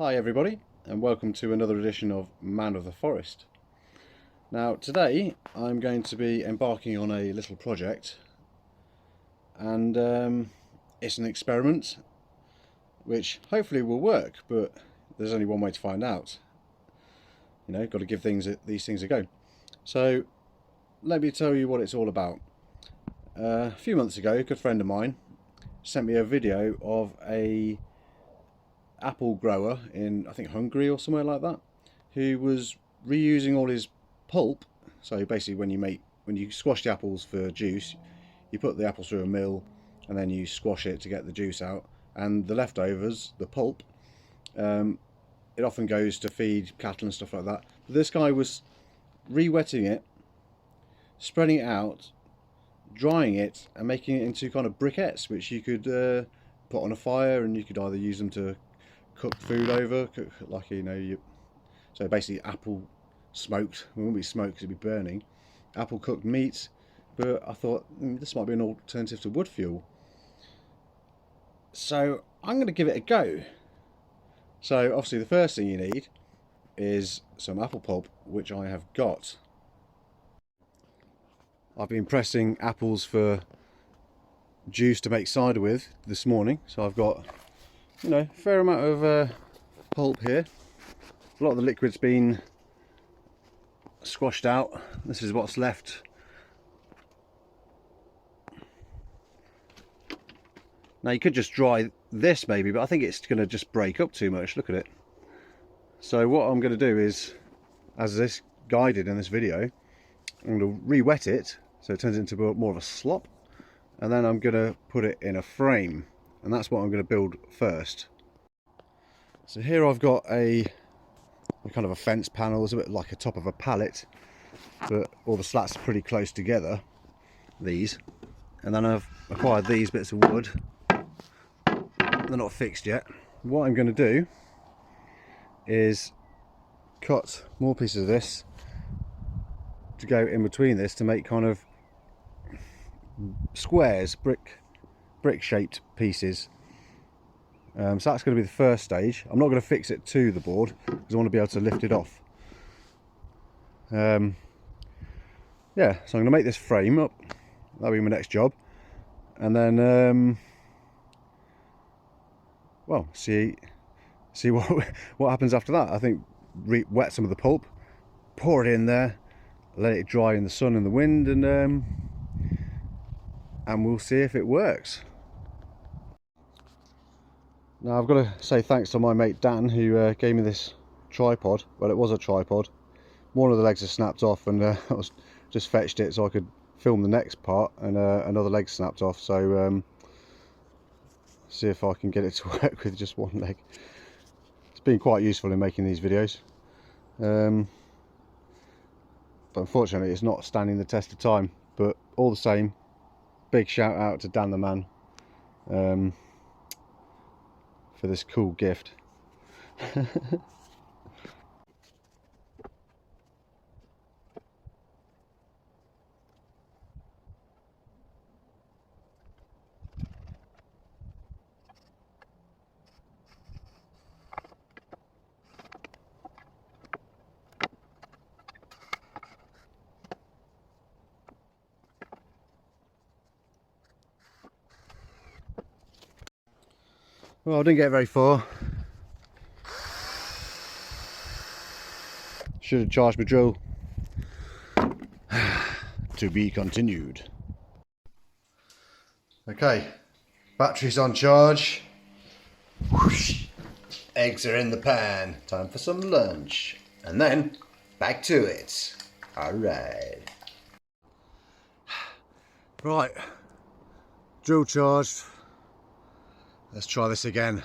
Hi everybody, and welcome to another edition of Man of the Forest. Now today I'm going to be embarking on a little project, and it's an experiment which hopefully will work, but there's only one way to find out. You know, got to give these things a go. So let me tell you what it's all about. A few months ago, a good friend of mine sent me a video of a apple grower in, I think, Hungary or somewhere like that, who was reusing all his pulp. So basically when you squash the apples for juice, you put the apples through a mill and then you squash it to get the juice out, and the leftovers, the pulp, it often goes to feed cattle and stuff like that. But this guy was re-wetting it, spreading it out, drying it and making it into kind of briquettes, which you could put on a fire, and you could either use them to cook food over, so basically apple smoked. It wouldn't be smoked because it'd be burning. Apple cooked meat. But I thought this might be an alternative to wood fuel, so I'm going to give it a go. So obviously the first thing you need is some apple pulp, which I have got. I've been pressing apples for juice to make cider with this morning, so I've got, you know, a fair amount of pulp here. A lot of the liquid's been squashed out. This is what's left. Now you could just dry this maybe, but I think it's going to just break up too much. Look at it. So what I'm going to do is, as this guy did in this video, I'm going to re-wet it so it turns into more of a slop, and then I'm going to put it in a frame, and that's what I'm going to build first. So here I've got a kind of a fence panel. It's a bit like a top of a pallet, but all the slats are pretty close together, these. And then I've acquired these bits of wood. They're not fixed yet. What I'm going to do is cut more pieces of this to go in between this to make kind of squares, brick shaped pieces. So that's going to be the first stage. I'm not going to fix it to the board because I want to be able to lift it off. Yeah, so I'm going to make this frame up. That'll be my next job, and then well, see what happens after that. I think wet some of the pulp, pour it in there, let it dry in the sun and the wind, and we'll see if it works. Now I've got to say thanks to my mate Dan, who gave me this tripod. Well, it was a tripod. One of the legs has snapped off, and I was just fetched it so I could film the next part, and another leg snapped off. So see if I can get it to work with just one leg. It's been quite useful in making these videos, but unfortunately it's not standing the test of time. But all the same, big shout out to Dan the man for this cool gift. Well, I didn't get very far. Should have charged my drill. To be continued. Okay, battery's on charge. Whoosh. Eggs are in the pan. Time for some lunch. And then back to it. Alright. Right, drill charged. Let's try this again.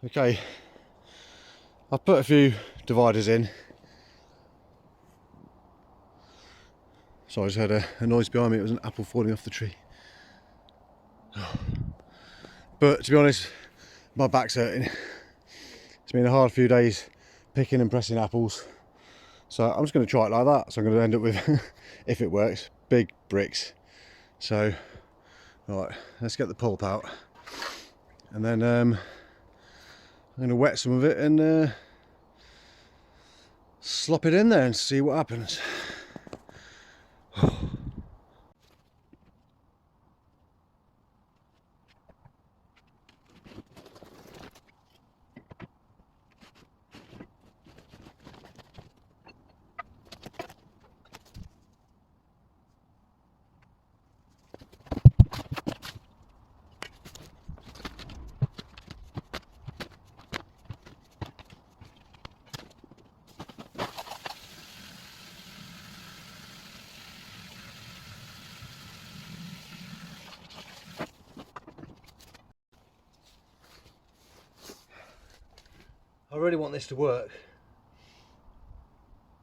Okay, I've put a few dividers in. Sorry, I just heard a noise behind me. It was an apple falling off the tree. But to be honest, my back's hurting. It's been a hard few days picking and pressing apples. So I'm just going to try it like that. So I'm going to end up with, if it works, big bricks. So, right, let's get the pulp out. And then I'm going to wet some of it and slop it in there and see what happens. I really want this to work,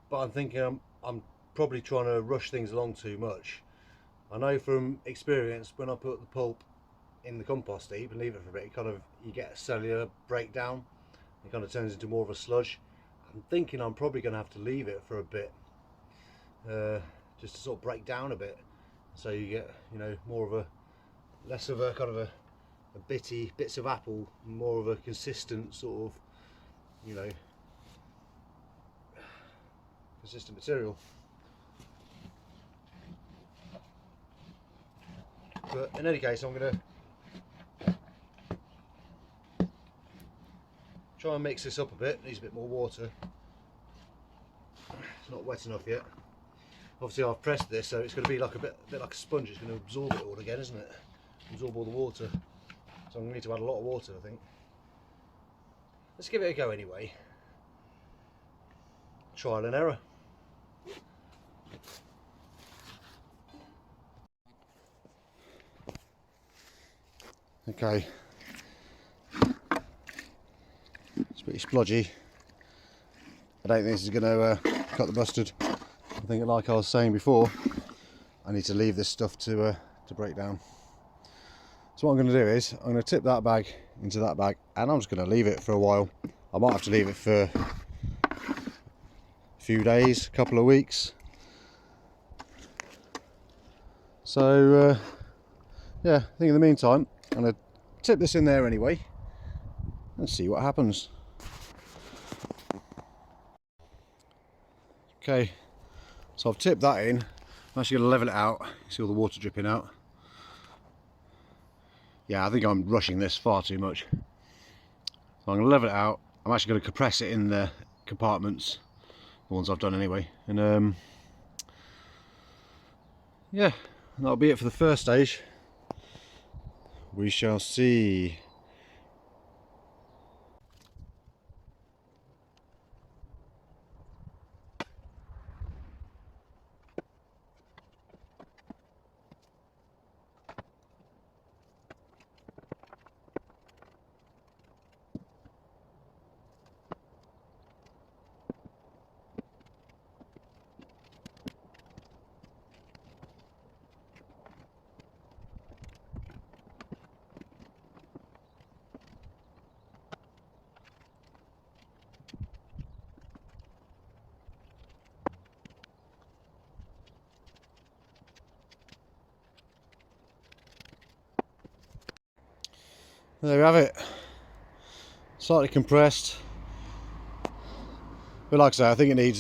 but I'm thinking I'm probably trying to rush things along too much. I know from experience, when I put the pulp in the compost heap and leave it for a bit, you get a cellular breakdown. It kind of turns into more of a sludge. I'm thinking I'm probably going to have to leave it for a bit, just to sort of break down a bit, so you get, you know, more of a, less of a kind of a bitty bits of apple, more of a consistent sort of, you know, consistent material. But in any case, I'm going to try and mix this up a bit. It needs a bit more water. It's not wet enough yet. Obviously I've pressed this, so it's going to be like a bit like a sponge. It's going to absorb it all again, isn't it? Absorb all the water. So I'm going to need to add a lot of water, I think. Let's give it a go anyway. Trial and error. Okay. It's pretty splodgy. I don't think this is going to cut the mustard. I think, like I was saying before, I need to leave this stuff to break down. So what I'm going to do is I'm going to tip that bag into that bag, and I'm just going to leave it for a while. I might have to leave it for a few days, a couple of weeks. So yeah, I think in the meantime I'm going to tip this in there anyway and see what happens. Okay, so I've tipped that in. I'm actually going to level it out. See all the water dripping out. Yeah, I think I'm rushing this far too much. So I'm going to level it out. I'm actually going to compress it in the compartments, the ones I've done anyway. And yeah, that'll be it for the first stage. We shall see. There we have it. Slightly compressed, but like I say, I think it needs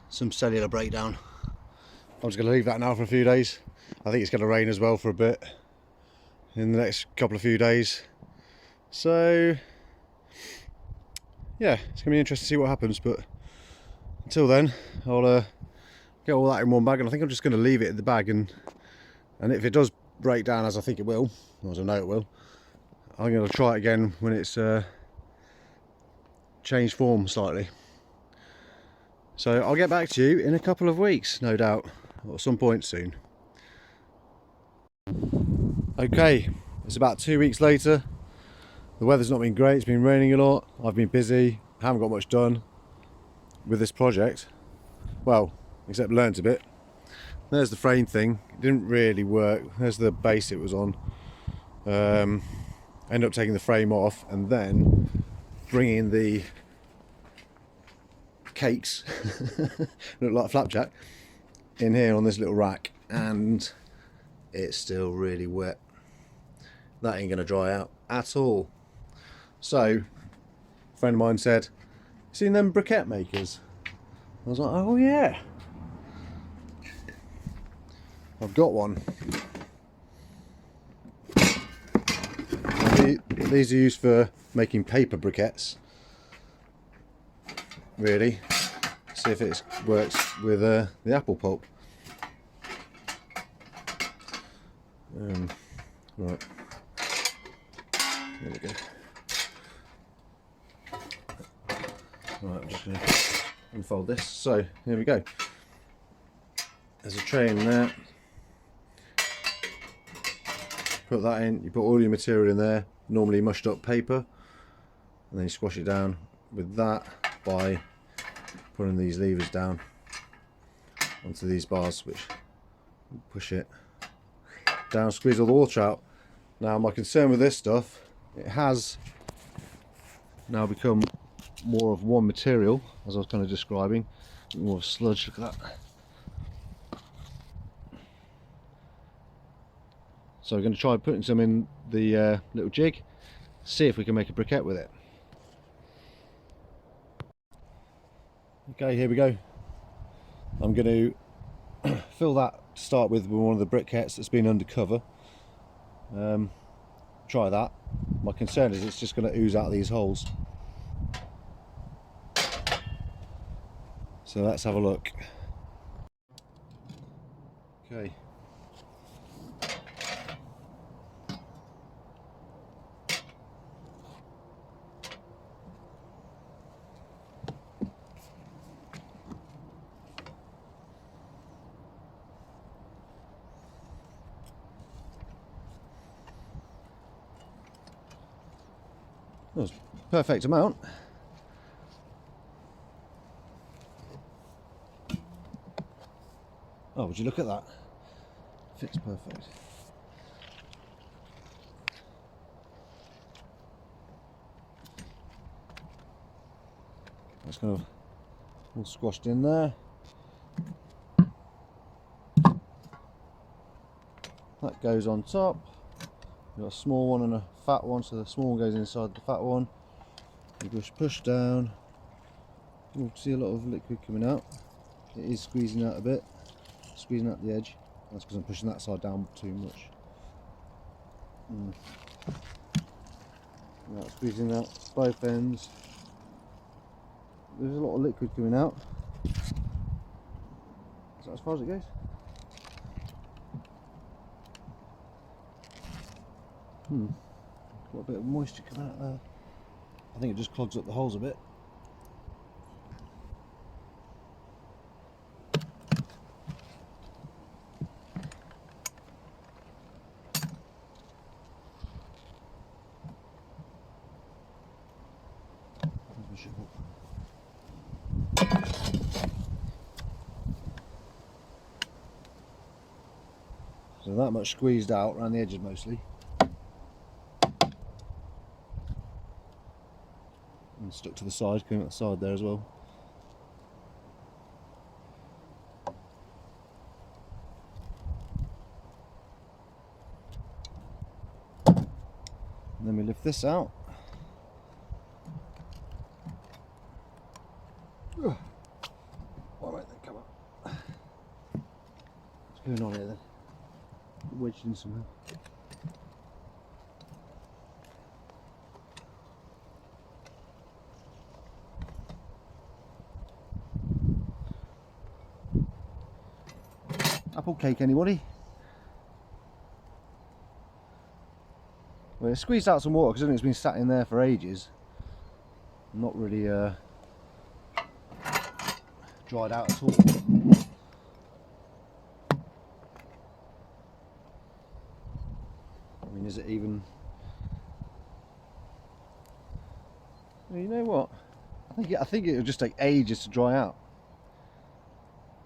some cellular breakdown. I'm just going to leave that now for a few days. I think it's going to rain as well for a bit in the next couple of few days. So yeah, it's going to be interesting to see what happens, but until then I'll get all that in one bag, and I think I'm just going to leave it in the bag, and if it does break down, as I think it will, as I know it will, I'm going to try it again when it's changed form slightly. So I'll get back to you in a couple of weeks, no doubt, or some point soon. Okay, it's about 2 weeks later. The weather's not been great, it's been raining a lot, I've been busy, haven't got much done with this project. Well, except learnt a bit. There's the frame thing, it didn't really work. There's the base it was on. Ended up taking the frame off and then bringing the cakes, look like a flapjack, in here on this little rack, and it's still really wet. That ain't gonna dry out at all. So a friend of mine said, "Seen them briquette makers?" I was like, oh yeah, I've got one. These are used for making paper briquettes, really. See if it works with the apple pulp. Right, there we go. Right, I'm just going to unfold this. So here we go. There's a tray in there. Put that in. You put all your material in there. Normally mushed up paper, and then you squash it down with that by putting these levers down onto these bars, which push it down, squeeze all the water out. Now my concern with this stuff, it has now become more of one material, as I was kind of describing, more sludge. Look at that. So we're going to try putting some in the little jig, see if we can make a briquette with it. Okay, here we go. I'm going to fill that to start with one of the briquettes that's been undercover. Try that. My concern is it's just going to ooze out these holes. So let's have a look. Okay. That was perfect amount. Oh, would you look at that? Fits perfect. That's kind of all squashed in there. That goes on top. You've got a small one and a fat one, so the small one goes inside the fat one. You just push down. You'll see a lot of liquid coming out. It is squeezing out a bit, squeezing out the edge. That's because I'm pushing that side down too much. Now squeezing out both ends. There's a lot of liquid coming out. Is that as far as it goes? Got a bit of moisture coming out there. I think it just clogs up the holes a bit. So that much squeezed out around the edges mostly. And stuck to the side, coming out the side there as well. And then we lift this out. Why won't they come up? What's going on here then? Wedged in somehow. Apple cake, anybody? Well, it squeezed out some water because I think it's been sat in there for ages. Not really dried out at all. I mean, is it even You know what? I think it'll just take ages to dry out.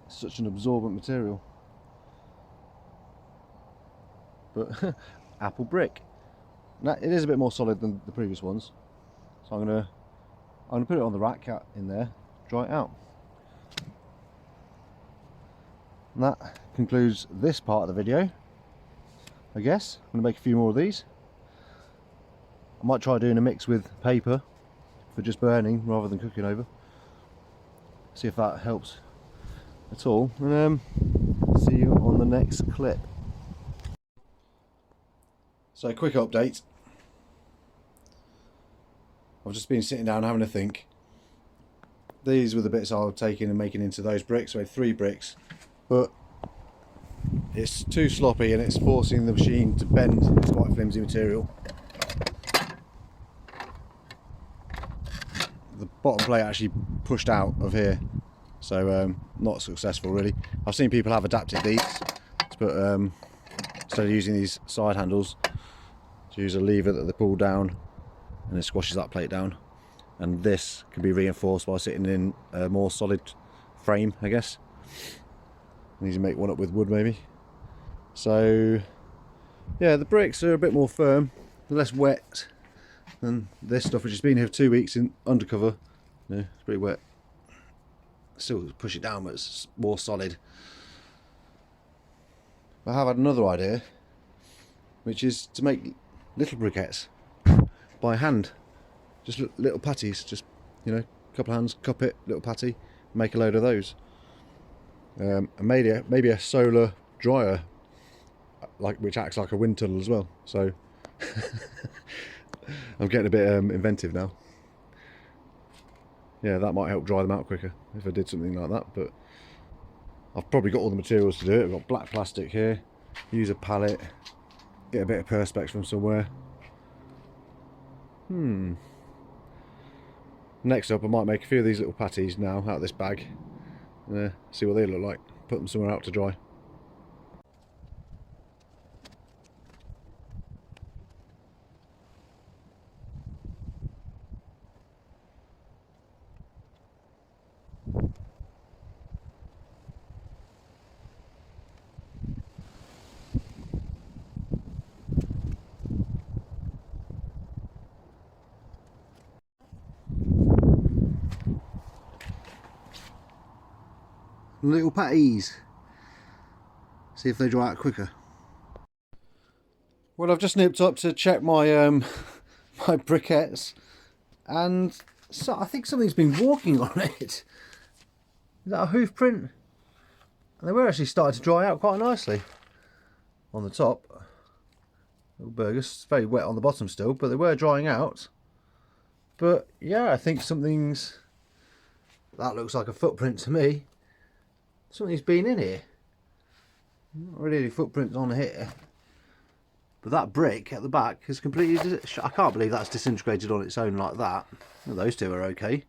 It's such an absorbent material. But apple brick. Now, it is a bit more solid than the previous ones, so I'm gonna put it on the rack out in there, dry it out. And that concludes this part of the video, I guess. I'm gonna make a few more of these. I might try doing a mix with paper for just burning rather than cooking over. See if that helps at all. And see you on the next clip. So, quick update. I've just been sitting down having a think. These were the bits I was taking and making into those bricks. So I had 3 bricks, but it's too sloppy and it's forcing the machine to bend. It's quite flimsy material. The bottom plate actually pushed out of here, so not successful really. I've seen people have adapted these, but instead of using these side handles, to use a lever that they pull down and it squashes that plate down. And this can be reinforced by sitting in a more solid frame, I guess. I need to make one up with wood maybe. So yeah, the bricks are a bit more firm, less wet than this stuff, which has been here for 2 weeks in undercover. Yeah, it's pretty wet. Still push it down, but it's more solid. I have had another idea, which is to make little briquettes by hand. Just little patties, just, you know, a couple of hands, cup it, little patty, make a load of those. And maybe a solar dryer, which acts like a wind tunnel as well. So I'm getting a bit inventive now. Yeah, that might help dry them out quicker if I did something like that, but I've probably got all the materials to do it. I've got black plastic here, use a pallet, get a bit of perspex from somewhere. Next up, I might make a few of these little patties now out of this bag. See what they look like, put them somewhere out to dry. Little patties. See if they dry out quicker. Well, I've just nipped up to check my my briquettes, and so I think something's been walking on it. Is that a hoof print? And they were actually starting to dry out quite nicely on the top. Little burgers. It's very wet on the bottom still, but they were drying out. But yeah, I think something's... That looks like a footprint to me. Something's been in here. Not really any footprints on here. But that brick at the back is completely... I can't believe that's disintegrated on its own like that. Well, those two are okay.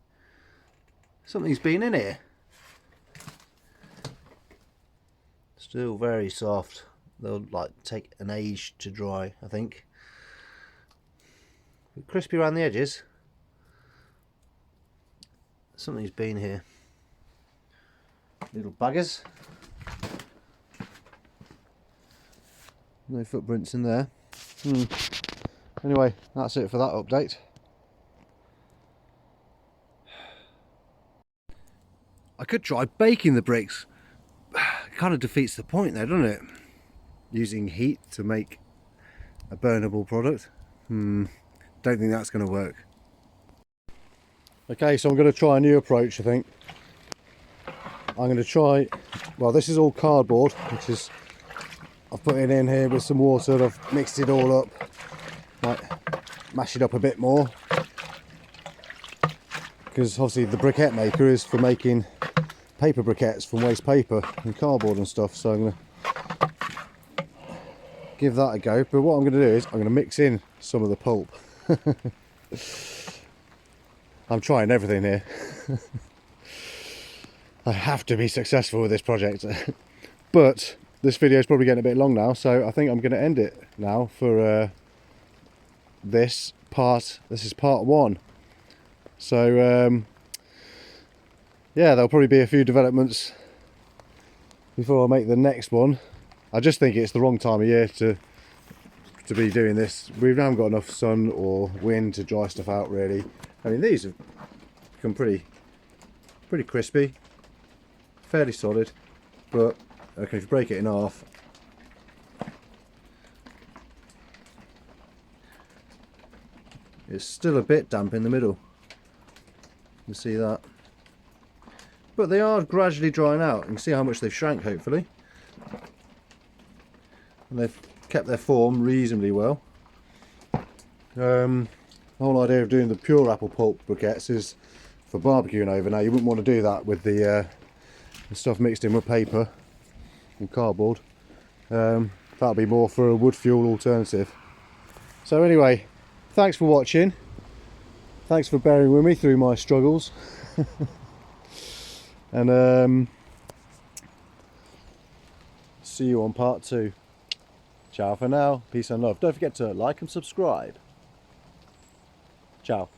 Something's been in here. Still very soft. They'll like take an age to dry, I think. Crispy around the edges. Something's been here. Little baggers. No footprints in there. Anyway, that's it for that update. I could try baking the bricks. It kind of defeats the point there, doesn't it? Using heat to make a burnable product. Don't think that's going to work. Okay, so I'm going to try a new approach, I think. I'm going to try, well, this is all cardboard, which is, I've put it in here with some water, I've mixed it all up, might mash it up a bit more, because obviously the briquette maker is for making paper briquettes from waste paper and cardboard and stuff, so I'm going to give that a go. But what I'm going to do is I'm going to mix in some of the pulp. I'm trying everything here. I have to be successful with this project. But this video is probably getting a bit long now, so I think I'm going to end it now for this part. This is part 1 So yeah, there'll probably be a few developments before I make the next one. I just think it's the wrong time of year to be doing this. We haven't got enough sun or wind to dry stuff out really. I mean, these have become pretty crispy, fairly solid, but okay, if you break it in half, it's still a bit damp in the middle. You see that? But they are gradually drying out. You can see how much they've shrank, hopefully. And they've kept their form reasonably well. The whole idea of doing the pure apple pulp briquettes is for barbecuing over. Now, you wouldn't want to do that with the stuff mixed in with paper and cardboard. That'll be more for a wood fuel alternative. So anyway, thanks for watching. Thanks for bearing with me through my struggles. And see you on part 2. Ciao for now. Peace and love. Don't forget to like and subscribe. Ciao.